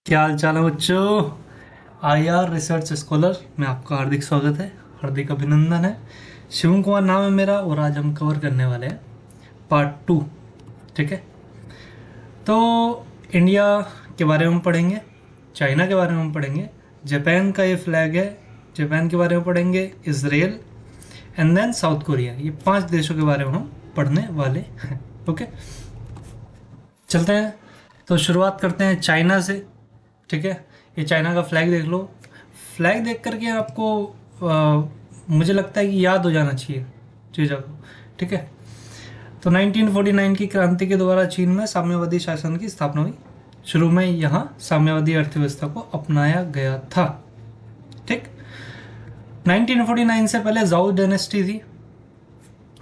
क्या हाल चाल है बच्चों। आईआर रिसर्च स्कॉलर में आपका हार्दिक स्वागत है, हार्दिक अभिनंदन है। शिवम कुमार नाम है मेरा और आज हम कवर करने वाले हैं पार्ट 2। ठीक है, तो इंडिया के बारे में हम पढ़ेंगे, चाइना के बारे में हम पढ़ेंगे, जापान का ये फ्लैग है, जापान के बारे में पढ़ेंगे, Israel and then South Korea. ये 5 देशों के बारे में हम पढ़ने वाले हैं। ओके, चलते हैं। तो शुरुआत करते हैं चाइना से। ठीक है, ये चाइना का फ्लैग देख लो। फ्लैग देख करके आपको मुझे लगता है कि याद हो जाना चाहिए चीज़ों को। ठीक है, तो 1949 की क्रांति के द्वारा चीन में साम्यवादी शासन की स्थापना हुई। शुरू में यहाँ साम्यवादी अर्थव्यवस्था को अपनाया गया था। ठीक, 1949 से पहले जाओ डायनेस्टी थी,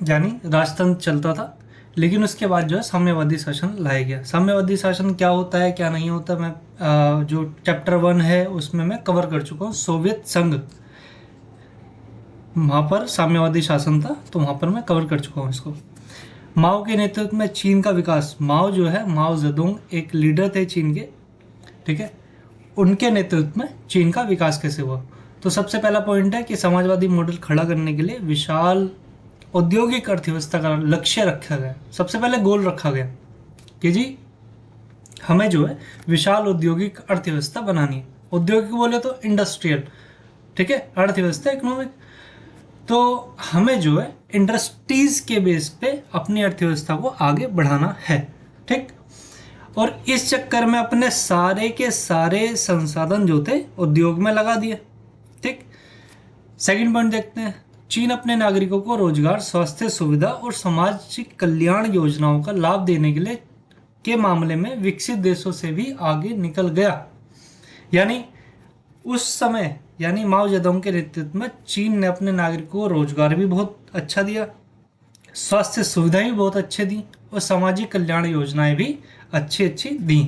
यानी राजतंत्र चलता था, लेकिन उसके बाद जो है साम्यवादी शासन लाया गया। साम्यवादी शासन क्या होता है क्या नहीं होता, मैं जो चैप्टर 1 है उसमें मैं कवर कर चुका हूँ। सोवियत संघ, वहाँ पर साम्यवादी शासन था, तो वहाँ पर मैं कवर कर चुका हूँ इसको। माओ के नेतृत्व में चीन का विकास। माओ जो है, माओ जेडोंग एक लीडर थे चीन के। ठीक है, उनके नेतृत्व में चीन का विकास कैसे हुआ। तो सबसे पहला पॉइंट है कि समाजवादी मॉडल खड़ा करने के लिए विशाल औद्योगिक अर्थव्यवस्था का लक्ष्य रखा गया। सबसे पहले गोल रखा गया कि जी हमें जो है विशाल औद्योगिक अर्थव्यवस्था बनानी है। औद्योगिक बोले तो इंडस्ट्रियल, ठीक है, अर्थव्यवस्था इकोनॉमिक। तो हमें जो है इंडस्ट्रीज के बेस पे अपनी अर्थव्यवस्था को आगे बढ़ाना है। ठीक, और इस चक्कर में अपने सारे के सारे संसाधन जो थे उद्योग में लगा दिए। ठीक, सेकंड पॉइंट देखते हैं। चीन अपने नागरिकों को रोजगार, स्वास्थ्य सुविधा और सामाजिक कल्याण योजनाओं का लाभ देने के लिए के मामले में विकसित देशों से भी आगे निकल गया। यानी उस समय, यानी माओ जेडोंग के नेतृत्व में चीन ने अपने नागरिकों को रोजगार भी बहुत अच्छा दिया, स्वास्थ्य सुविधाएं भी बहुत अच्छे दी और सामाजिक कल्याण योजनाएं भी अच्छी अच्छी दी।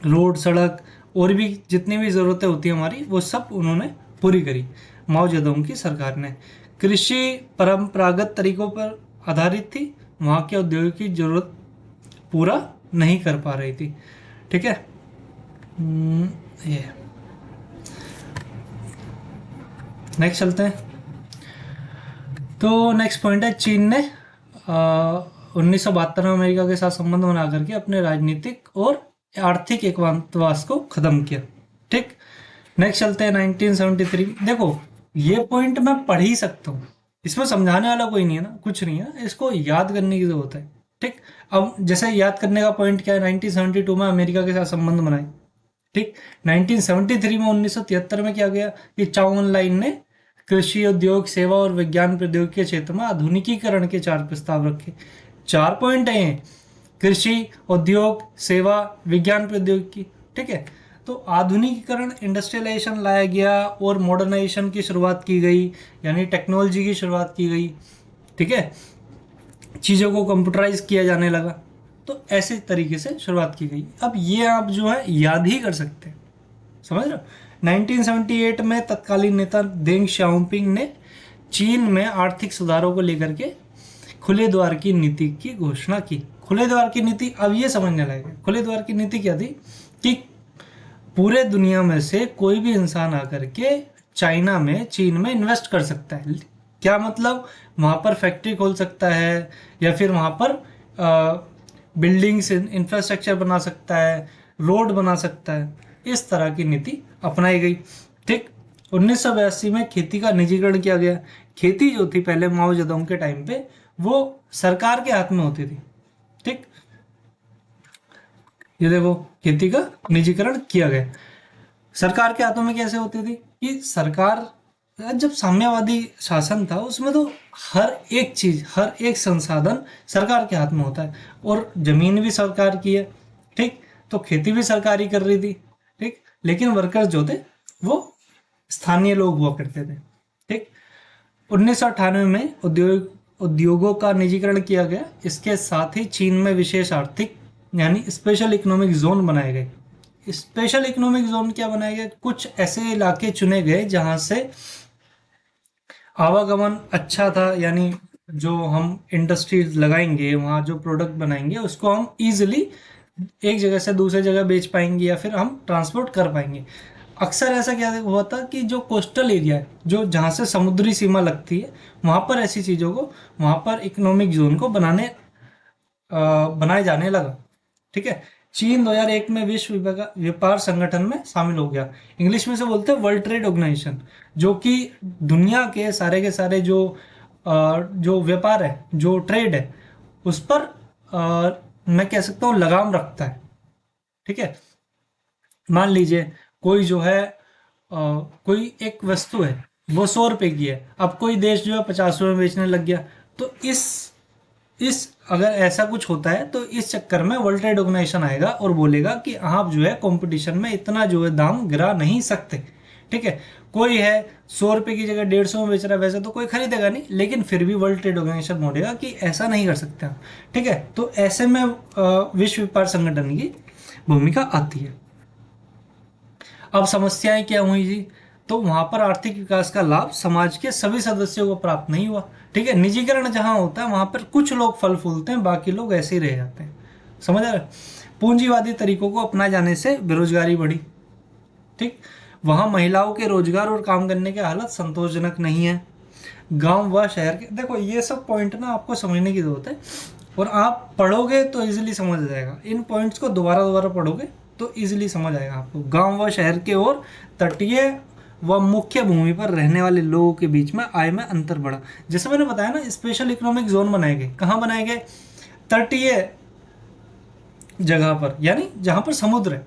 रोड, सड़क और भी जितनी भी ज़रूरतें होती है हमारी, वो सब उन्होंने पूरी करी माओ जेडोंग की सरकार ने। कृषि परंपरागत तरीकों पर आधारित थी, वहाँ के औद्योगिक की जरूरत पूरा नहीं कर पा रही थी। ठीक है, ये नेक्स्ट चलते हैं। तो नेक्स्ट पॉइंट है, चीन ने 1972 में अमेरिका के साथ संबंध बना करके अपने राजनीतिक और आर्थिक एकांतवास को खत्म किया। ठीक, नेक्स्ट चलते हैं 1973। देखो ये पॉइंट मैं पढ़ ही सकता हूँ, इसमें समझाने वाला कोई नहीं है ना, कुछ नहीं है, इसको याद करने की जरूरत है। ठीक, अब जैसे याद करने का पॉइंट क्या है, 1972 में अमेरिका के साथ संबंध बनाए। ठीक, 1973 में 1973 में क्या गया कि चाउ एन लाइन ने कृषि, उद्योग, सेवा और विज्ञान प्रौद्योगिकी के क्षेत्र में आधुनिकीकरण के 4 प्रस्ताव रखे। 4 पॉइंट है, कृषि, उद्योग, सेवा, विज्ञान प्रौद्योगिकी। ठीक है, तो आधुनिकीकरण, इंडस्ट्रियलाइजेशन लाया गया और मॉडर्नाइजेशन की शुरुआत की गई, यानी टेक्नोलॉजी की शुरुआत की गई। ठीक है, चीज़ों को कंप्यूटराइज किया जाने लगा, तो ऐसे तरीके से शुरुआत की गई। अब ये आप जो है याद ही कर सकते हैं, समझ रहे हो। 1978 में तत्कालीन नेता देंग शाओपिंग ने चीन में आर्थिक सुधारों को लेकर के खुले द्वार की नीति की घोषणा की। खुले द्वार की नीति, अब ये समझने लगे खुले द्वार की नीति क्या थी कि पूरे दुनिया में से कोई भी इंसान आकर के चाइना में, चीन में इन्वेस्ट कर सकता है। क्या मतलब, वहाँ पर फैक्ट्री खोल सकता है या फिर वहाँ पर बिल्डिंग्स, इंफ्रास्ट्रक्चर बना सकता है, रोड बना सकता है। इस तरह की नीति अपनाई गई। ठीक, 1982 में खेती का निजीकरण किया गया। खेती जो थी पहले माओ जेडोंग के टाइम पे, वो सरकार के हाथ में होती थी। ठीक, ये देखो खेती का निजीकरण किया गया। सरकार के हाथों में कैसे होती थी कि सरकार, जब साम्यवादी शासन था उसमें तो हर एक चीज, हर एक संसाधन सरकार के हाथ में होता है, और जमीन भी सरकार की है। ठीक, तो खेती भी सरकार ही कर रही थी। ठीक, लेकिन वर्कर्स जो थे वो स्थानीय लोग हुआ करते थे। ठीक, 1998 में उद्योगों का निजीकरण किया गया। इसके साथ ही चीन में विशेष आर्थिक, यानी स्पेशल इकोनॉमिक जोन बनाए गए। स्पेशल इकोनॉमिक जोन क्या बनाए गए, कुछ ऐसे इलाके चुने गए जहां से आवागमन अच्छा था, यानी जो हम इंडस्ट्रीज लगाएंगे, वहाँ जो प्रोडक्ट बनाएंगे उसको हम इजिली एक जगह से दूसरे जगह बेच पाएंगे या फिर हम ट्रांसपोर्ट कर पाएंगे। अक्सर ऐसा क्या हुआ था कि जो कोस्टल एरिया है, जो जहाँ से समुद्री सीमा लगती है, वहाँ पर ऐसी चीज़ों को, वहाँ पर इकोनॉमिक जोन को बनाए जाने लगा। ठीक है। चीन 2001 में विश्व व्यापार संगठन में शामिल हो गया। इंग्लिश में से बोलते हैं वर्ल्ड ट्रेड ऑर्गेनाइजेशन, जो कि दुनिया के सारे जो व्यापार है, जो ट्रेड है, उस पर मैं कह सकता हूँ लगाम रखता है। ठीक है। मान लीजिए कोई जो है कोई एक वस्तु है, वो 100 रुपए की है, अब कोई देश जो है 50 रुपए में बेचने लग गया, तो इस अगर ऐसा कुछ होता है तो इस चक्कर में वर्ल्ड ट्रेड ऑर्गेनाइजेशन आएगा और बोलेगा कि आप जो है कंपटीशन में इतना जो है दाम गिरा नहीं सकते। ठीक है। कोई है 100 रुपए की जगह 150 में बेच रहा है, वैसे तो कोई खरीदेगा नहीं, लेकिन फिर भी वर्ल्ड ट्रेड ऑर्गेनाइजेशन बोलेगा कि ऐसा नहीं कर सकते आप। ठीक है। तो ऐसे में विश्व व्यापार संगठन की भूमिका आती है। अब समस्याएं क्या हुई जी? तो वहां पर आर्थिक विकास का लाभ समाज के सभी सदस्यों को प्राप्त नहीं हुआ। ठीक है। निजीकरण जहां होता है वहां पर कुछ लोग फल फूलते हैं, बाकी लोग ऐसे ही रह जाते हैं। समझ आ रहा है? पूंजीवादी तरीकों को अपना जाने से बेरोजगारी बढ़ी। ठीक। वहां महिलाओं के रोजगार और काम करने की हालत संतोषजनक नहीं है। गांव व शहर के, देखो ये सब पॉइंट ना आपको समझने की जरूरत है, और आप पढ़ोगे तो इजीली समझ आ जाएगा। इन पॉइंट्स को दोबारा दोबारा पढ़ोगे तो इजीली समझ आएगा आपको। गांव व शहर के और तटीय व मुख्य भूमि पर रहने वाले लोगों के बीच में आय में अंतर बढ़ा। जैसे मैंने बताया ना, स्पेशल इकोनॉमिक जोन बनाए गए। कहाँ बनाए गए? तटीय जगह पर, यानी जहां पर समुद्र है।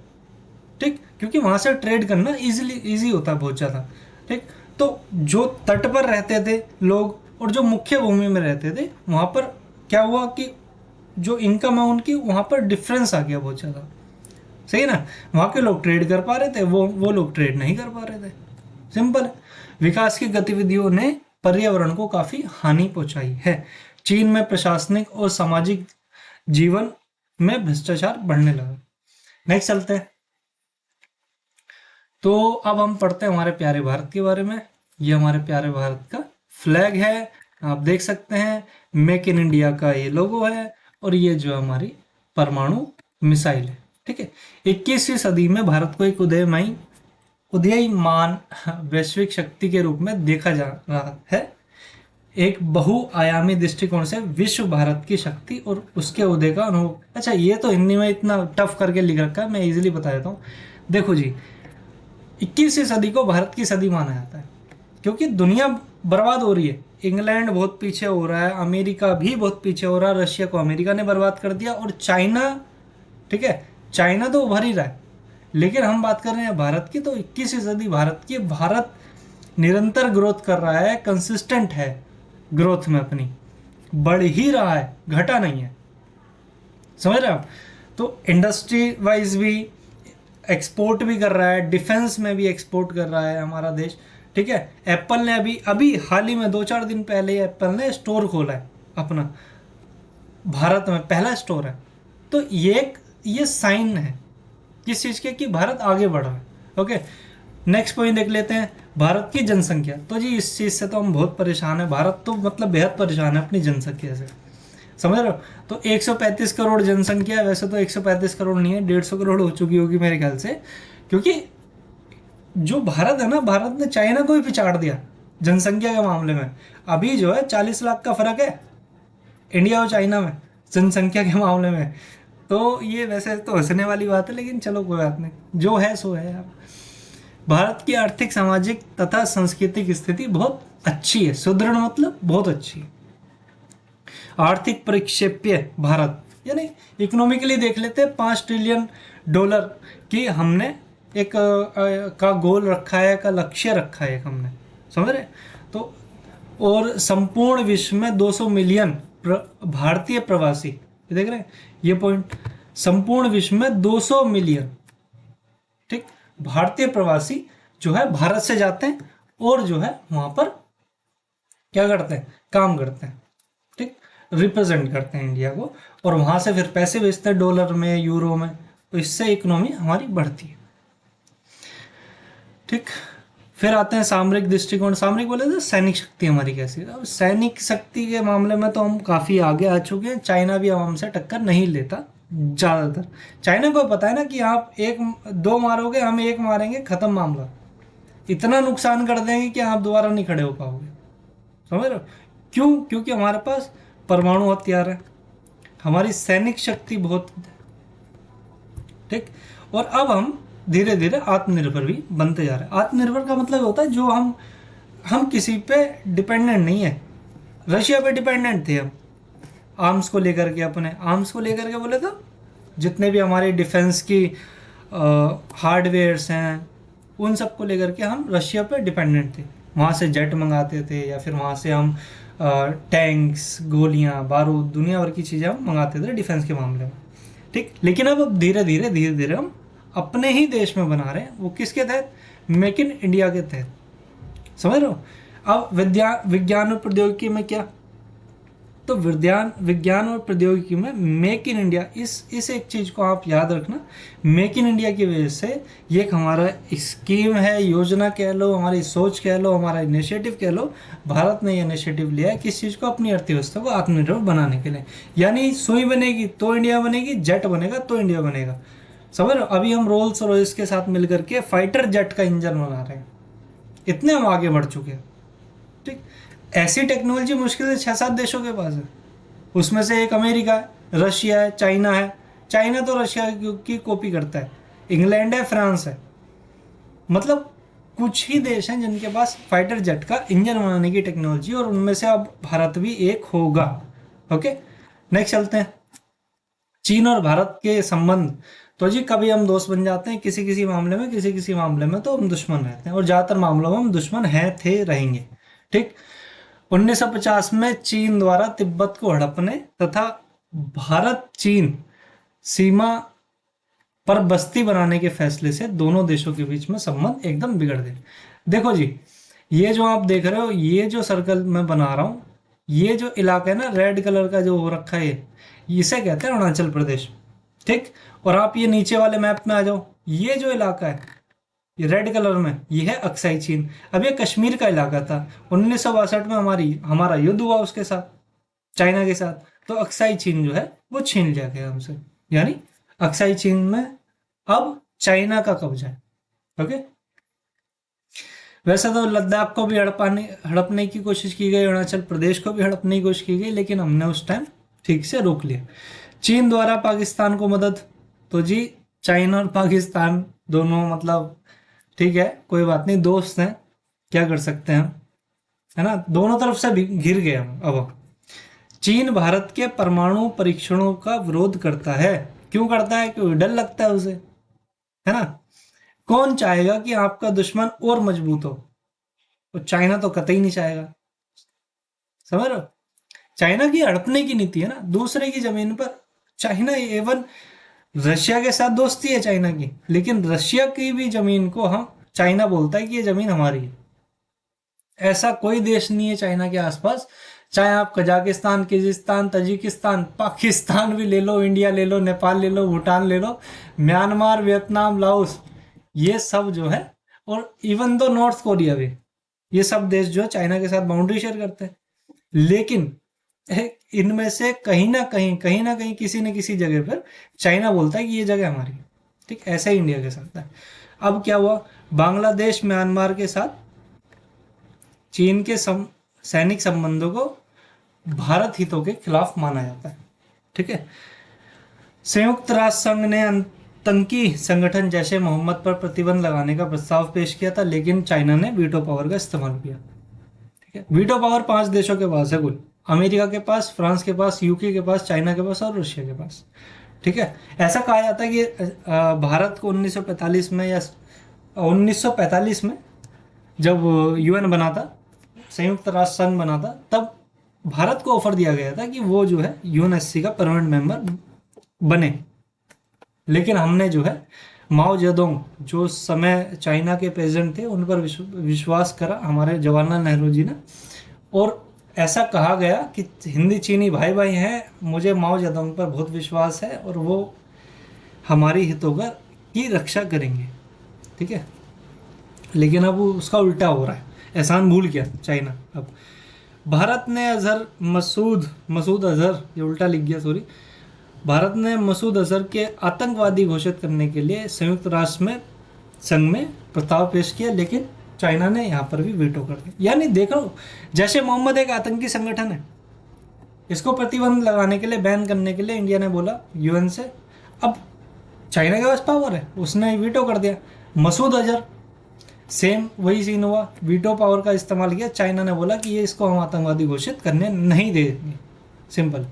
ठीक। क्योंकि वहां से ट्रेड करना इजी होता है बहुत ज़्यादा। ठीक। तो जो तट पर रहते थे लोग और जो मुख्य भूमि में रहते थे, वहां पर क्या हुआ कि जो इनकम है उनकी, वहां पर डिफरेंस आ गया बहुत ज़्यादा। सही है ना? वहां के लोग ट्रेड कर पा रहे थे, वो लोग ट्रेड नहीं कर पा रहे थे। सिंपल है। विकास की गतिविधियों ने पर्यावरण को काफी हानि पहुंचाई है। चीन में प्रशासनिक और सामाजिक जीवन में भ्रष्टाचार बढ़ने लगा। नेक्स्ट चलते हैं। तो अब हम पढ़ते हैं हमारे प्यारे भारत के बारे में। ये हमारे प्यारे भारत का फ्लैग है, आप देख सकते हैं। मेक इन इंडिया का ये लोगो है, और ये जो हमारी परमाणु मिसाइल है। ठीक है। 21वीं सदी में भारत को एक उदीयमान वैश्विक शक्ति के रूप में देखा जा रहा है। एक बहुआयामी दृष्टिकोण से विश्व भारत की शक्ति और उसके उदय का अनुभव। अच्छा, ये तो हिंदी में इतना टफ करके लिख रखा है, मैं इजीली बता देता हूँ। देखो जी, 21वीं सदी को भारत की सदी माना जाता है, क्योंकि दुनिया बर्बाद हो रही है। इंग्लैंड बहुत पीछे हो रहा है, अमेरिका भी बहुत पीछे हो रहा है, रशिया को अमेरिका ने बर्बाद कर दिया, और चाइना, ठीक है, चाइना तो उभर ही रहा है। लेकिन हम बात कर रहे हैं भारत की, तो 21वीं सदी भारत की। भारत निरंतर ग्रोथ कर रहा है, कंसिस्टेंट है ग्रोथ में, अपनी बढ़ ही रहा है, घटा नहीं है। समझ रहे हैं आप? तो इंडस्ट्री वाइज भी एक्सपोर्ट भी कर रहा है, डिफेंस में भी एक्सपोर्ट कर रहा है हमारा देश। ठीक है। एप्पल ने अभी हाल ही में 2-4 दिन पहले एप्पल ने स्टोर खोला है अपना, भारत में पहला स्टोर है। तो ये साइन है किस चीज़ के, कि भारत आगे बढ़ रहा है। ओके, नेक्स्ट पॉइंट देख लेते हैं, भारत की जनसंख्या। तो जी इस चीज़ से तो हम बहुत परेशान है, भारत तो मतलब बेहद परेशान है अपनी जनसंख्या से। समझ रहे हो? तो 135 करोड़ जनसंख्या है। वैसे तो 135 करोड़ नहीं है, 150 करोड़ हो चुकी होगी मेरे ख्याल से, क्योंकि जो भारत है ना, भारत ने चाइना को भी पिछाड़ दिया जनसंख्या के मामले में। अभी जो है 40 लाख का फर्क है इंडिया और चाइना में जनसंख्या के मामले में। तो ये वैसे तो हंसने वाली बात है, लेकिन चलो कोई बात नहीं, जो है सो है। अब भारत की आर्थिक, सामाजिक तथा सांस्कृतिक स्थिति बहुत अच्छी है। सुदृढ़ मतलब बहुत अच्छी है। आर्थिक परिक्षेप्य भारत, यानी इकोनॉमिकली देख लेते हैं, 5 ट्रिलियन डॉलर की हमने एक का गोल रखा है, का लक्ष्य रखा है एक हमने। समझ रहे? तो और संपूर्ण विश्व में 200 मिलियन भारतीय प्रवासी, ये देख रहे हैं ये पॉइंट, संपूर्ण विश्व में 200 मिलियन, ठीक, भारतीय प्रवासी जो है भारत से जाते हैं और जो है वहां पर क्या करते हैं, काम करते हैं। ठीक, रिप्रेजेंट करते हैं इंडिया को, और वहां से फिर पैसे भेजते हैं डॉलर में, यूरो में। तो इससे इकोनॉमी हमारी बढ़ती है। ठीक, फिर आते हैं सामरिक दृष्टिकोण। सामरिक बोले तो सैनिक शक्ति हमारी कैसी है। अब सैनिक शक्ति के मामले में तो हम काफ़ी आगे आ चुके हैं, चाइना भी अब हमसे टक्कर नहीं लेता। ज़्यादातर। चाइना को पता है ना कि आप एक दो मारोगे, हम एक मारेंगे, ख़त्म मामला। इतना नुकसान कर देंगे कि आप दोबारा नहीं खड़े हो पाओगे। समझ रहे हो? क्यों? क्योंकि हमारे पास परमाणु हथियार है, हमारी सैनिक शक्ति बहुत, ठीक। और अब हम धीरे धीरे आत्मनिर्भर भी बनते जा रहे हैं। आत्मनिर्भर का मतलब होता है जो हम किसी पे डिपेंडेंट नहीं है। रशिया पे डिपेंडेंट थे हम, आर्म्स को लेकर के, अपने आर्म्स को लेकर के बोले तो जितने भी हमारे डिफेंस की हार्डवेयर्स हैं, उन सब को लेकर के हम रशिया पे डिपेंडेंट थे। वहाँ से जेट मंगाते थे, या फिर वहाँ से हम टैंक्स, गोलियाँ, बारूद, दुनिया भर की चीज़ें हम मंगाते थे डिफेंस के मामले में, ठीक। लेकिन अब धीरे धीरे हम अपने ही देश में बना रहे हैं। वो किसके तहत? मेक इन इंडिया के तहत। समझ रहे हो? अब विज्ञान और प्रौद्योगिकी में क्या, तो विज्ञान और प्रौद्योगिकी में मेक इन इंडिया, इस एक चीज़ को आप याद रखना। मेक इन इंडिया की वजह से ये एक हमारा स्कीम है, योजना कह लो, हमारी सोच कह लो, हमारा इनिशिएटिव कह लो। भारत ने ये इनिशिएटिव लिया है किस चीज़ को? अपनी अर्थव्यवस्था को आत्मनिर्भर बनाने के लिए। यानी सुई बनेगी तो इंडिया बनेगी, जेट बनेगा तो इंडिया बनेगा। समझ रहे हो? अभी हम रोल्स रॉयस के साथ मिलकर के फाइटर जेट का इंजन बना रहे हैं, इतने हम आगे बढ़ चुके हैं, ठीक। ऐसी टेक्नोलॉजी मुश्किल से 6-7 देशों के पास है। उसमें से एक अमेरिका है, रशिया है, चाइना है। चाइना तो रशिया की कॉपी करता है। इंग्लैंड है, फ्रांस है। मतलब कुछ ही देश हैं जिनके पास फाइटर जेट का इंजन बनाने की टेक्नोलॉजी, और उनमें से अब भारत भी एक होगा। ओके, नेक्स्ट चलते हैं। चीन और भारत के संबंध, तो जी कभी हम दोस्त बन जाते हैं किसी किसी मामले में, किसी किसी मामले में तो हम दुश्मन रहते हैं, और ज़्यादातर मामलों में हम दुश्मन हैं, थे, रहेंगे, ठीक। 1950 में चीन द्वारा तिब्बत को हड़पने तथा भारत चीन सीमा पर बस्ती बनाने के फैसले से दोनों देशों के बीच में संबंध एकदम बिगड़ गए। देखो जी, ये जो आप देख रहे हो, ये जो सर्कल मैं बना रहा हूँ, ये जो इलाका है ना, रेड कलर का जो हो रखा है, इसे कहते हैं अरुणाचल प्रदेश, ठीक। और आप ये नीचे वाले मैप में आ जाओ, ये जो इलाका है, ये रेड कलर में, ये है अक्साई चीन। अब ये कश्मीर का इलाका था। 1962 में हमारा युद्ध हुआ उसके साथ, चाइना के साथ, तो अक्साई चीन जो है वो छीन लिया गया हमसे। यानी अक्साई चीन में अब चाइना का कब्जा है। ओके, वैसे तो लद्दाख को भी हड़पने की कोशिश की गई, अरुणाचल प्रदेश को भी हड़पने की कोशिश की गई, लेकिन हमने उस टाइम ठीक से रोक लिया। चीन द्वारा पाकिस्तान को मदद, तो जी चाइना और पाकिस्तान दोनों मतलब ठीक है, कोई बात नहीं, दोस्त हैं, क्या कर सकते हैं, है ना। दोनों तरफ से घिर गए हम। अब चीन भारत के परमाणु परीक्षणों का विरोध करता है। क्यों करता है? क्योंकि डर लगता है उसे, है ना। कौन चाहेगा कि आपका दुश्मन और मजबूत हो? तो चाइना तो कतई नहीं चाहेगा। समझ रहे हो? चाइना की हड़पने की नीति है ना, दूसरे की जमीन पर। चाइना एवन रशिया के साथ दोस्ती है चाइना की, लेकिन रशिया की भी जमीन को हम, चाइना बोलता है कि ये जमीन हमारी है। ऐसा कोई देश नहीं है चाइना के आसपास, चाहे आप कजाकिस्तान, किर्गिस्तान, तजिकिस्तान, पाकिस्तान भी ले लो, इंडिया ले लो, नेपाल ले लो, भूटान ले लो, म्यांमार, वियतनाम, लाओस, ये सब जो है, और इवन दो नॉर्थ कोरिया भी, ये सब देश जो है चाइना के साथ बाउंड्री शेयर करते हैं। लेकिन इनमें से कहीं ना कहीं किसी न किसी जगह पर चाइना बोलता है कि ये जगह हमारी, ठीक। ऐसा ही इंडिया के साथ है। अब क्या हुआ, बांग्लादेश, म्यांमार के साथ चीन के सैनिक संबंधों को भारत हितों के खिलाफ माना जाता है, ठीक है। संयुक्त राष्ट्र संघ ने आतंकी संगठन जैसे मोहम्मद पर प्रतिबंध लगाने का प्रस्ताव पेश किया था, लेकिन चाइना ने वीटो पावर का इस्तेमाल किया, ठीक है। वीटो पावर 5 देशों के पास है कुल, अमेरिका के पास, फ्रांस के पास, यूके के पास, चाइना के पास और रशिया के पास, ठीक है। ऐसा कहा जाता है कि भारत को 1945 में या 1945 में जब यूएन बना था, संयुक्त राष्ट्र संघ बना था, तब भारत को ऑफर दिया गया था कि वो जो है यूएनएससी का परमानेंट मेंबर बने। लेकिन हमने जो है माओ जेडोंग, जो समय चाइना के प्रेसिडेंट थे, उन पर विश्वास करा हमारे जवाहरलाल नेहरू जी ने, और ऐसा कहा गया कि हिंदी चीनी भाई भाई हैं, मुझे माओ जेडोंग पर बहुत विश्वास है और वो हमारी हितों की रक्षा करेंगे, ठीक है। लेकिन अब उसका उल्टा हो रहा है, एहसान भूल गया चाइना। अब भारत ने मसूद अजहर, ये उल्टा लिख गया, सॉरी, भारत ने मसूद अजहर के आतंकवादी घोषित करने के लिए संयुक्त राष्ट्र में संघ में प्रस्ताव पेश किया, लेकिन चाइना ने यहाँ पर भी वीटो कर दिया। यानी देखो, जैसे मोहम्मद एक आतंकी संगठन है, इसको प्रतिबंध लगाने के लिए, बैन करने के लिए इंडिया ने बोला यूएन से, अब चाइना के पास पावर है, उसने वीटो कर दिया। मसूद अजहर सेम वही सीन हुआ, वीटो पावर का इस्तेमाल किया, चाइना ने बोला कि ये इसको हम आतंकवादी घोषित करने नहीं देंगे। सिंपल।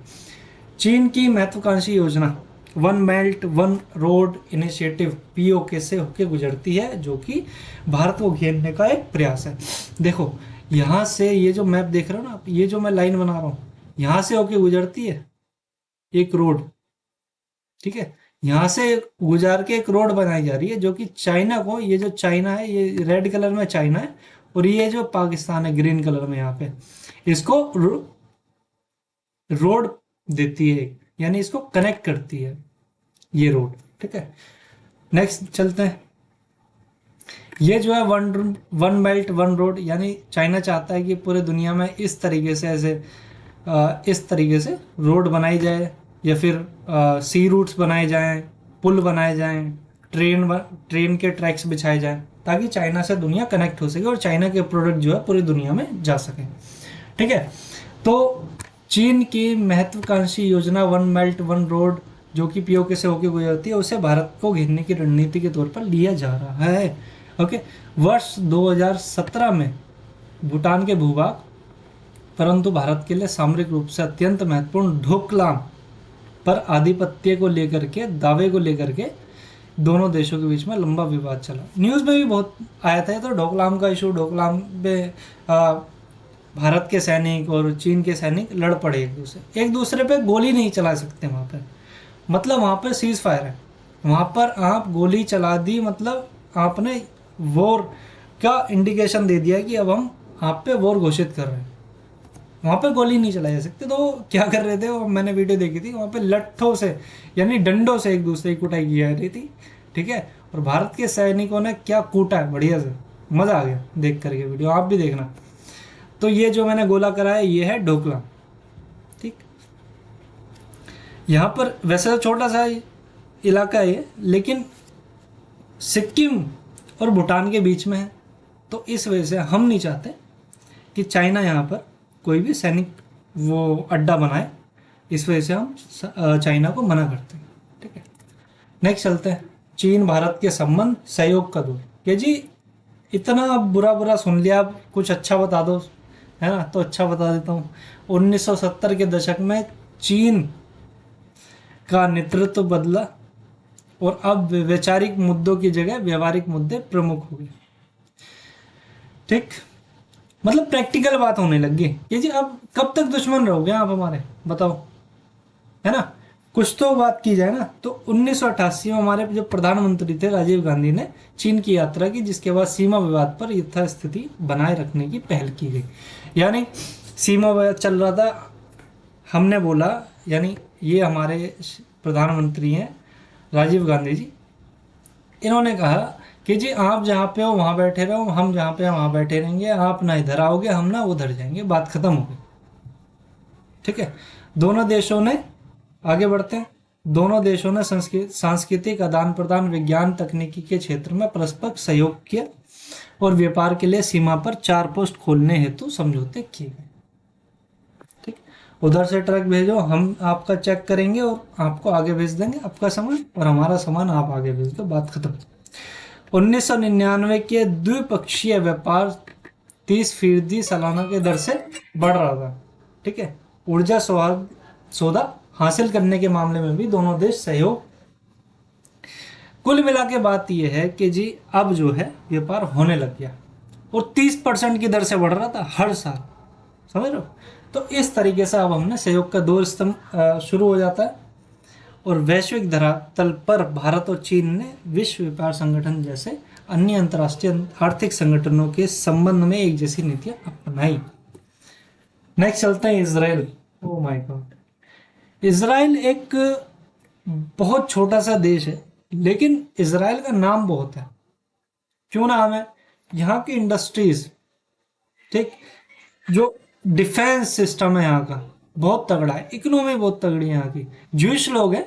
चीन की महत्वाकांक्षी योजना one belt one road initiative PoK से होके गुजरती है, जो कि भारत को घेरने का एक प्रयास है। देखो यहाँ से ये जो मैप देख रहे हो ना, ये जो मैं लाइन बना रहा हूँ, यहाँ से होके गुजरती है एक रोड, ठीक है, यहाँ से गुजार के एक रोड बनाई जा रही है, जो कि चाइना को, ये जो चाइना है, ये रेड कलर में चाइना है, और ये जो पाकिस्तान है ग्रीन कलर में, यहाँ पे इसको रोड देती है, यानी इसको कनेक्ट करती है ये रोड, ठीक है। नेक्स्ट चलते हैं। ये जो है वन बेल्ट वन रोड, यानी चाइना चाहता है कि पूरे दुनिया में इस तरीके से इस तरीके से रोड बनाई जाए, या फिर सी रूट्स बनाए जाएं, पुल बनाए जाएं, ट्रेन के ट्रैक्स बिछाए जाएं, ताकि चाइना से दुनिया कनेक्ट हो सके और चाइना के प्रोडक्ट जो है पूरी दुनिया में जा सके, ठीक है। तो चीन की महत्वाकांक्षी योजना वन बेल्ट वन रोड, जो कि पीओके से होकर गुजरती है, उसे भारत को घेरने की रणनीति के तौर पर लिया जा रहा है। ओके। वर्ष 2017 में भूटान के भूभाग, परंतु भारत के लिए सामरिक रूप से अत्यंत महत्वपूर्ण ढोकलाम पर आधिपत्य को लेकर के, दावे को लेकर के दोनों देशों के बीच में लंबा विवाद चला। न्यूज़ में भी बहुत आया था तो ढोकलाम का इशू, ढोकलाम में भारत के सैनिक और चीन के सैनिक लड़ पड़े एक दूसरे पे गोली नहीं चला सकते वहाँ पे, मतलब वहाँ पर सीज फायर है, वहाँ पर आप गोली चला दी, मतलब आपने वॉर का इंडिकेशन दे दिया कि अब हम आप पे वॉर घोषित कर रहे हैं। वहाँ पे गोली नहीं चलाई जा सकती, तो क्या कर रहे थे वो, मैंने वीडियो देखी थी, वहाँ पे लट्ठों से यानी डंडों से एक दूसरे की कुटाई की जा रही थी, ठीक है। और भारत के सैनिकों ने क्या कूटा है, बढ़िया से, मज़ा आ गया देख करके वीडियो, आप भी देखना। तो ये जो मैंने गोला करा है, ये है ढोकला, ठीक। यहाँ पर वैसे तो छोटा सा इलाका है ये, लेकिन सिक्किम और भूटान के बीच में है, तो इस वजह से हम नहीं चाहते कि चाइना यहाँ पर कोई भी सैनिक वो अड्डा बनाए, इस वजह से हम चाइना को मना करते हैं, ठीक है। नेक्स्ट चलते हैं। चीन भारत के संबंध सहयोग का दौर, कि जी इतना बुरा सुन लिया, अब कुछ अच्छा बता दो, है ना, तो अच्छा बता देता हूँ। 1970 के दशक में चीन का नेतृत्व बदला और अब वैचारिक मुद्दों की जगह व्यवहारिक मुद्दे प्रमुख हो गए, ठीक, मतलब प्रैक्टिकल बात होने लगी कि जी अब कब तक दुश्मन रहोगे आप हमारे, बताओ, है ना, कुछ तो बात की जाए ना। तो 1988 में हमारे जो प्रधानमंत्री थे राजीव गांधी ने चीन की यात्रा की, जिसके बाद सीमा विवाद पर यथास्थिति बनाए रखने की पहल की गई। यानी सीमा विवाद चल रहा था, हमने बोला, यानी ये हमारे प्रधानमंत्री हैं राजीव गांधी जी, इन्होंने कहा कि जी आप जहाँ पे हो वहाँ बैठे रहो, हम जहाँ पे हैं वहाँ बैठे रहेंगे, आप ना इधर आओगे हम ना उधर जाएंगे, बात खत्म हो गई, ठीक है। दोनों देशों ने, आगे बढ़ते हैं, दोनों देशों ने सांस्कृतिक आदान प्रदान, विज्ञान तकनीकी के क्षेत्र में परस्पर सहयोग किया और व्यापार के लिए सीमा पर 4 पोस्ट खोलने हेतु समझौते किए गए, ठीक। उधर से ट्रक भेजो, हम आपका चेक करेंगे और आपको आगे भेज देंगे आपका सामान, और हमारा सामान आप आगे भेज दो, बात खत्म। 1999 के द्विपक्षीय व्यापार 30% सालाना के दर से बढ़ रहा था, ठीक है। ऊर्जा सौदा हासिल करने के मामले में भी दोनों देश सहयोग। कुल मिला के बात यह है कि जी अब जो है व्यापार होने लग गया, और 30% की दर से बढ़ रहा था हर साल, समझ रहे हो। तो इस तरीके से अब हमने सहयोग का दौर शुरू हो जाता है, और वैश्विक धरातल पर भारत और चीन ने विश्व व्यापार संगठन जैसे अन्य अंतर्राष्ट्रीय आर्थिक संगठनों के संबंध में एक जैसी नीतियां अपनाई। नेक्स्ट चलते हैं Israel. Oh my God, Israel एक बहुत छोटा सा देश है, लेकिन इजराइल का नाम बहुत है। क्यों नाम है? यहाँ की इंडस्ट्रीज, ठीक, जो डिफेंस सिस्टम है यहाँ का, बहुत तगड़ा है, इकोनॉमी बहुत तगड़ी है यहाँ की। ज्यूइश लोग हैं,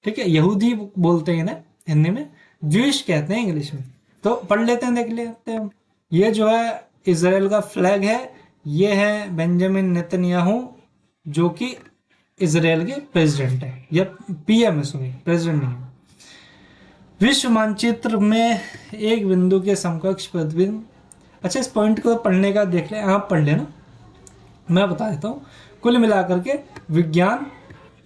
ठीक है, यहूदी बोलते हैं ना हिंदी में, ज्यूइश कहते हैं इंग्लिश में। तो पढ़ लेते हैं, देख लेते हैं हम। ये जो है इसराइल का फ्लैग है, ये है बेंजामिन नेतन्याहू जो कि इसराइल के प्रेसिडेंट है, या पीएम है, सॉरी प्रेसिडेंट नहीं है। विश्व मानचित्र में एक बिंदु के समकक्ष प्रतिबिंब। अच्छा, इस पॉइंट को पढ़ने का देख ले, आप पढ़ लेना, मैं बता देता हूँ। कुल मिलाकर के विज्ञान,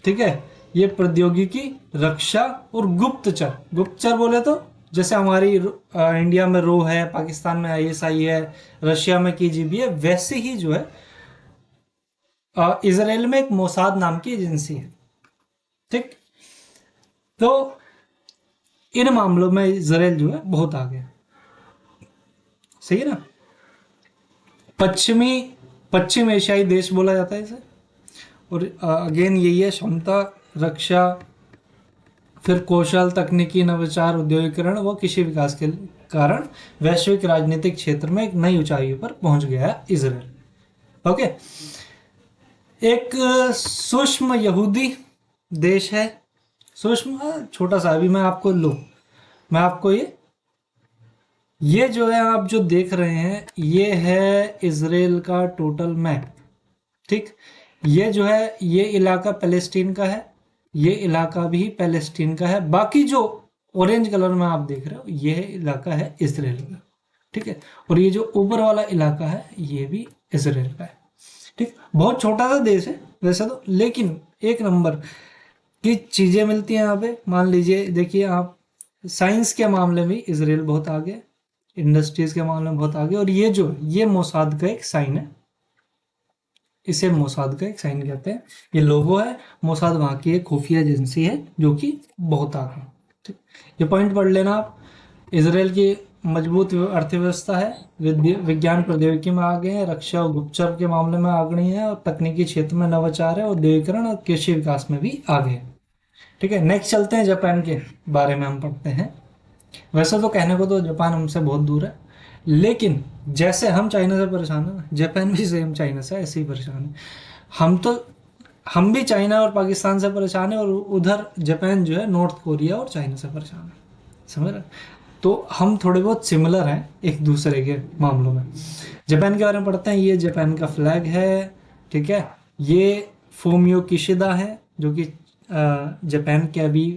ठीक है, ये प्रौद्योगिकी, रक्षा और गुप्तचर। गुप्तचर बोले तो जैसे हमारी इंडिया में रो है, पाकिस्तान में आईएसआई है, रशिया में केजीबी है, वैसे ही जो है इसराइल में एक मोसाद नाम की एजेंसी है, ठीक। तो इन मामलों में इसराइल जो है बहुत आगे है, सही है ना। पश्चिम एशियाई देश बोला जाता है इसे। और अगेन यही है, क्षमता, रक्षा, फिर कौशल, तकनीकी नवाचार, औद्योगिकरण व कृषि विकास के कारण वैश्विक राजनीतिक क्षेत्र में एक नई ऊंचाई पर पहुंच गया है इसराइल। ओके, एक सूक्ष्म यहूदी देश है, सूक्ष्म छोटा सा। अभी मैं आपको ये जो है आप जो देख रहे हैं, ये है इसराइल का टोटल मैप, ठीक। ये जो है, ये इलाका पैलेस्टीन का है, ये इलाका भी पैलेस्टीन का है। बाकी जो ऑरेंज कलर में आप देख रहे हो, ये इलाका है इसराइल का, ठीक है। और ये जो ऊपर वाला इलाका है, ये भी इसराइल का है, ठीक। बहुत छोटा सा देश है वैसे तो, लेकिन एक नंबर की चीजें मिलती हैं यहाँ पे। मान लीजिए, देखिए आप, साइंस के मामले में इसराइल बहुत आगे, इंडस्ट्रीज के मामले में बहुत आगे। और ये मोसाद का एक साइन है, इसे मोसाद का एक साइन कहते हैं। ये लोगो है, मोसाद वहाँ की एक खुफिया एजेंसी है जो कि बहुत आगे है, ठीक। ये पॉइंट पढ़ लेना आप। इसराइल की मजबूत अर्थव्यवस्था है, विज्ञान प्रौद्योगिकी में आगे है, रक्षा और गुप्तचर के मामले में अग्रणी है, और तकनीकी क्षेत्र में नवाचार है, औद्योगिकरण और कृषि विकास में भी आगे है, ठीक है। नेक्स्ट चलते हैं, जापान के बारे में हम पढ़ते हैं। वैसे तो कहने को तो जापान हमसे बहुत दूर है, लेकिन जैसे हम चाइना से परेशान है ना, जापान भी सेम चाइना से ऐसे ही परेशान है। हम भी चाइना और पाकिस्तान से परेशान है, और उधर जापान जो है नॉर्थ कोरिया और चाइना से परेशान है, समझ रहे। तो हम थोड़े बहुत सिमिलर हैं एक दूसरे के मामलों में। जापान के बारे में पढ़ते हैं। ये जापान का फ्लैग है, ठीक है। ये फूमियो किशिदा है जो कि जापान के अभी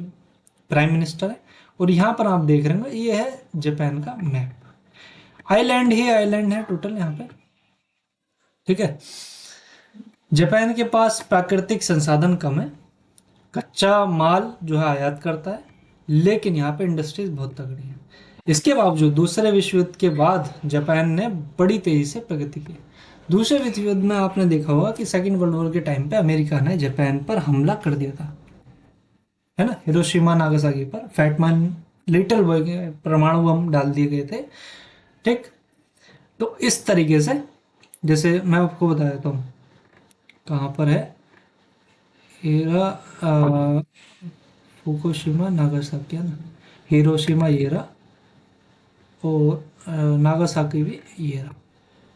प्राइम मिनिस्टर है। और यहाँ पर आप देख रहे हैं, ये है जापान का मैप। आइलैंड ही आइलैंड है टोटल यहाँ पे, ठीक है। जापान के पास प्राकृतिक संसाधन कम है, कच्चा माल जो है आयात करता है, लेकिन यहाँ पे इंडस्ट्रीज बहुत तगड़ी है। इसके बावजूद दूसरे विश्व युद्ध के बाद जापान ने बड़ी तेजी से प्रगति की। दूसरे विश्व युद्ध में आपने देखा होगा कि सेकेंड वर्ल्ड वॉर के टाइम पे अमेरिका ने जापान पर हमला कर दिया था, है ना। हिरोशिमा नागासाकी पर फैटमैन लिटिल बॉय के परमाणु बम डाल दिए गए थे, ठीक। तो इस तरीके से, जैसे मैं आपको बता देता हूँ कहाँ पर है, फुकुशिमा नागासाकी है ना, हिरोशिमा येरा, और नागासाकी भी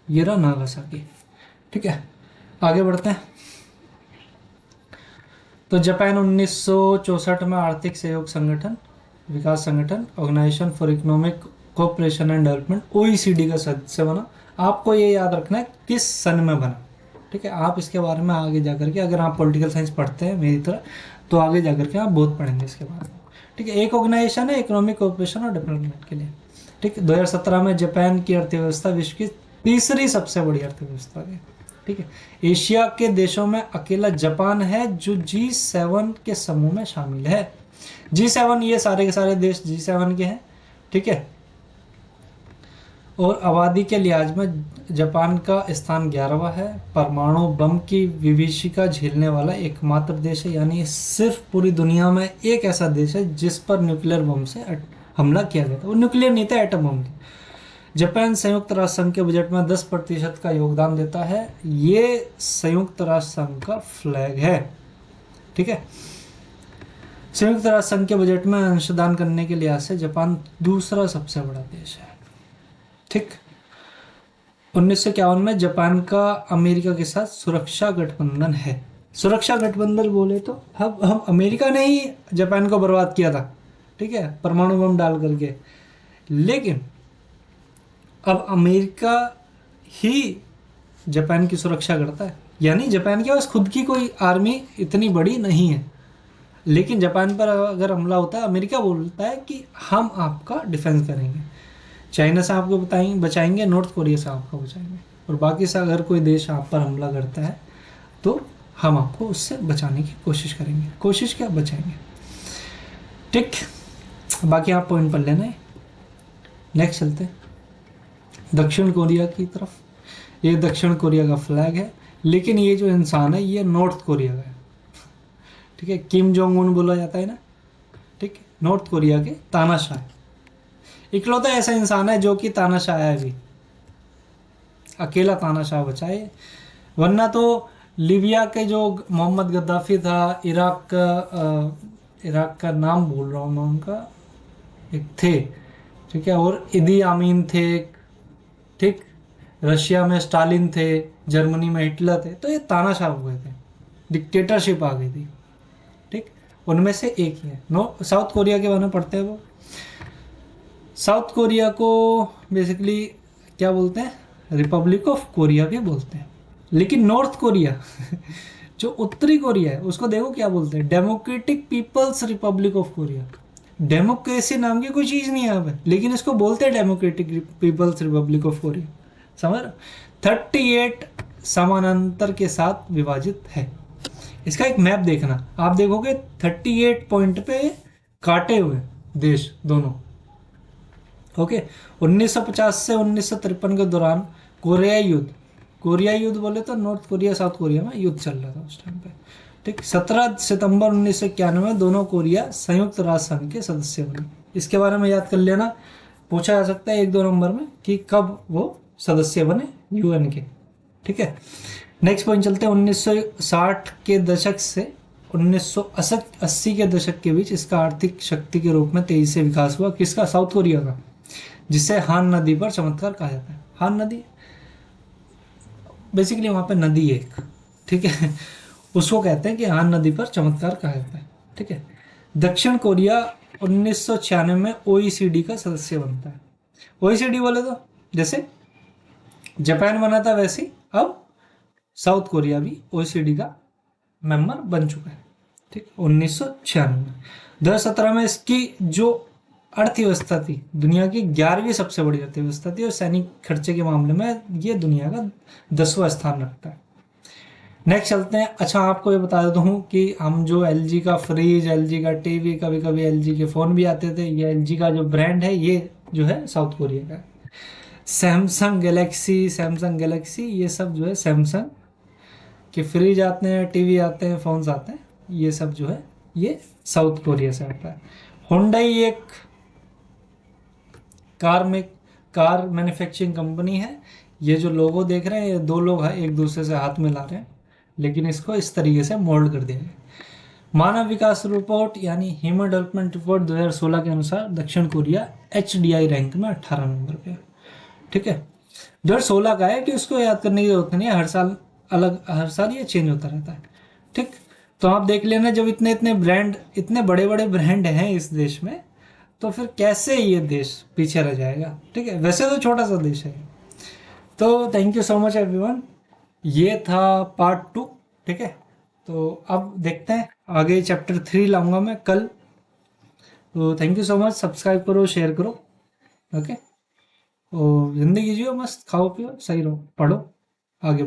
येरा नागासाकी, ठीक है। आगे बढ़ते हैं। तो जापान 1964 में आर्थिक सहयोग संगठन, विकास संगठन, organisation for economic cooperation and development, OECD का सदस्य बना। आपको ये याद रखना है किस सन में बना, ठीक है। आप इसके बारे में आगे जाकर के, अगर आप पॉलिटिकल साइंस पढ़ते हैं मेरी तरह, तो आगे जाकर के आप बहुत पढ़ेंगे इसके बारे में, ठीक है। एक ऑर्गेनाइजेशन है इकोनॉमिक कोऑपरेशन और डेवलपमेंट के लिए, ठीक है। 2017 में जापान की अर्थव्यवस्था विश्व की तीसरी सबसे बड़ी अर्थव्यवस्था है, ठीक है। एशिया के देशों में अकेला जापान है जो G7 के समूह में शामिल है। G7, ये सारे के सारे देश G7 के हैं, ठीक है। और आबादी के लिहाज में जापान का स्थान 11वां है। परमाणु बम की विभीषिका झेलने वाला एकमात्र देश है, यानी सिर्फ पूरी दुनिया में एक ऐसा देश है जिस पर न्यूक्लियर बम से हमला किया गया था। वो न्यूक्लियर नहीं था, एटम बम थी। जापान संयुक्त राष्ट्र संघ के बजट में 10% का योगदान देता है। ये संयुक्त राष्ट्र संघ का फ्लैग है, ठीक है। संयुक्त राष्ट्र संघ के बजट में अंशदान करने के लिहाज से जापान दूसरा सबसे बड़ा देश है, ठीक। 1951 में जापान का अमेरिका के साथ सुरक्षा गठबंधन है। सुरक्षा गठबंधन बोले तो हम अमेरिका ने ही जापान को बर्बाद किया था, ठीक है, परमाणु बम डाल करके। लेकिन अब अमेरिका ही जापान की सुरक्षा करता है, यानी जापान के पास खुद की कोई आर्मी इतनी बड़ी नहीं है, लेकिन जापान पर अगर हमला होता है अमेरिका बोलता है कि हम आपका डिफेंस करेंगे। चाइना से आपको बचाएंगे, नॉर्थ कोरिया से आपको बचाएंगे, और बाकी से अगर कोई देश आप पर हमला करता है तो हम आपको उससे बचाने की कोशिश करेंगे। कोशिश क्या, बचाएंगे, ठीक। बाकी आप पॉइंट पढ़ लेना है। नेक्स्ट चलते हैं दक्षिण कोरिया की तरफ। ये दक्षिण कोरिया का फ्लैग है, लेकिन ये जो इंसान है ये नॉर्थ कोरिया का है, ठीक है। किम जोंग उन बोला जाता है ना, ठीक है। नॉर्थ कोरिया के तानाशाह, इकलौता ऐसा इंसान है जो कि तानाशाह है, अभी अकेला तानाशाह बचा है। वरना तो लीबिया के जो मोहम्मद गद्दाफी था, इराक का नाम बोल रहा हूँ मैं उनका, एक थे, ठीक है, और इदी आमीन थे, ठीक। रशिया में स्टालिन थे, जर्मनी में हिटलर थे, तो ये तानाशाह हुए थे, डिक्टेटरशिप आ गई थी, ठीक। उनमें से एक ही है। नो, साउथ कोरिया के बारे में पढ़ते हैं। वो साउथ कोरिया को बेसिकली क्या बोलते हैं, रिपब्लिक ऑफ कोरिया भी बोलते हैं। लेकिन नॉर्थ कोरिया जो उत्तरी कोरिया है उसको देखो क्या बोलते हैं, democratic people's republic of Korea. Democracy नाम की कोई चीज़ नहीं है यहाँ पे, लेकिन इसको बोलते हैं democratic people's republic of Korea. समझ, 38 समानांतर के साथ विभाजित है। इसका एक मैप देखना, आप देखोगे 38 पॉइंट पे काटे हुए देश दोनों, ओके। 1950 से 1953 के दौरान कोरिया युद्ध बोले तो नॉर्थ कोरिया साउथ कोरिया में युद्ध चल रहा था उस टाइम पे, ठीक। 17 सितंबर 1991 में दोनों कोरिया संयुक्त राष्ट्र संघ के सदस्य बने। इसके बारे में याद कर लेना, पूछा जा सकता है 1-2 नंबर में कि कब वो सदस्य बने यूएन के, ठीक है। नेक्स्ट पॉइंट चलते हैं 1960 के दशक से 1980 के दशक के बीच इसका आर्थिक शक्ति के रूप में तेजी से विकास हुआ। किसका, साउथ कोरिया का, जिसे हान नदी पर चमत्कार कहा जाता है। हान नदी बेसिकली वहाँ पे नदी है एक, ठीक है, उसको कहते हैं कि हान नदी पर चमत्कार कहा जाता है, ठीक है। दक्षिण कोरिया 1996 में ओईसीडी का सदस्य बनता है। ओईसीडी बोले तो जैसे जापान बना था वैसे ही अब साउथ कोरिया भी ओईसीडी का मेंबर बन चुका है, ठीक। 1996 में 2017 में इसकी जो अर्थव्यवस्था थी दुनिया की 11वीं सबसे बड़ी अर्थव्यवस्था थी, और सैनिक खर्चे के मामले में ये दुनिया का 10वां स्थान रखता है। नेक्स्ट चलते हैं। अच्छा, आपको ये बता देता हूँ कि हम जो LG का फ्रिज, LG का टीवी, कभी कभी LG के फ़ोन भी आते थे, ये LG का जो ब्रांड है ये जो है साउथ कोरिया का है। सैमसंग गैलेक्सी ये सब जो है सैमसंग के फ्रिज आते हैं, टीवी आते हैं, फ़ोन्स आते हैं, ये सब जो है ये साउथ कोरिया से आता है। हुंडई एक कार मैन्युफैक्चरिंग कंपनी है। ये जो लोगो देख रहे हैं ये 2 लोग एक दूसरे से हाथ मिला रहे हैं, लेकिन इसको इस तरीके से मोल्ड कर दिया है। मानव विकास रिपोर्ट यानी ह्यूमन डेवलपमेंट रिपोर्ट 2016 के अनुसार दक्षिण कोरिया HDI रैंक में 18 नंबर पे, ठीक है। 2016 का है कि उसको याद करने की जरूरत नहीं है, हर साल ये चेंज होता रहता है, ठीक। तो आप देख लेना, जब इतने बड़े बड़े ब्रांड हैं इस देश में, तो फिर कैसे ये देश पीछे रह जाएगा, ठीक है। वैसे तो छोटा सा देश है। तो thank you so much everyone, ये था पार्ट 2, ठीक है। तो अब देखते हैं आगे चैप्टर 3 लाऊंगा मैं कल। तो thank you so much, subscribe करो, शेयर करो, ओके। और जिंदगी जियो मस्त, खाओ पियो, सही रहो, पढ़ो, आगे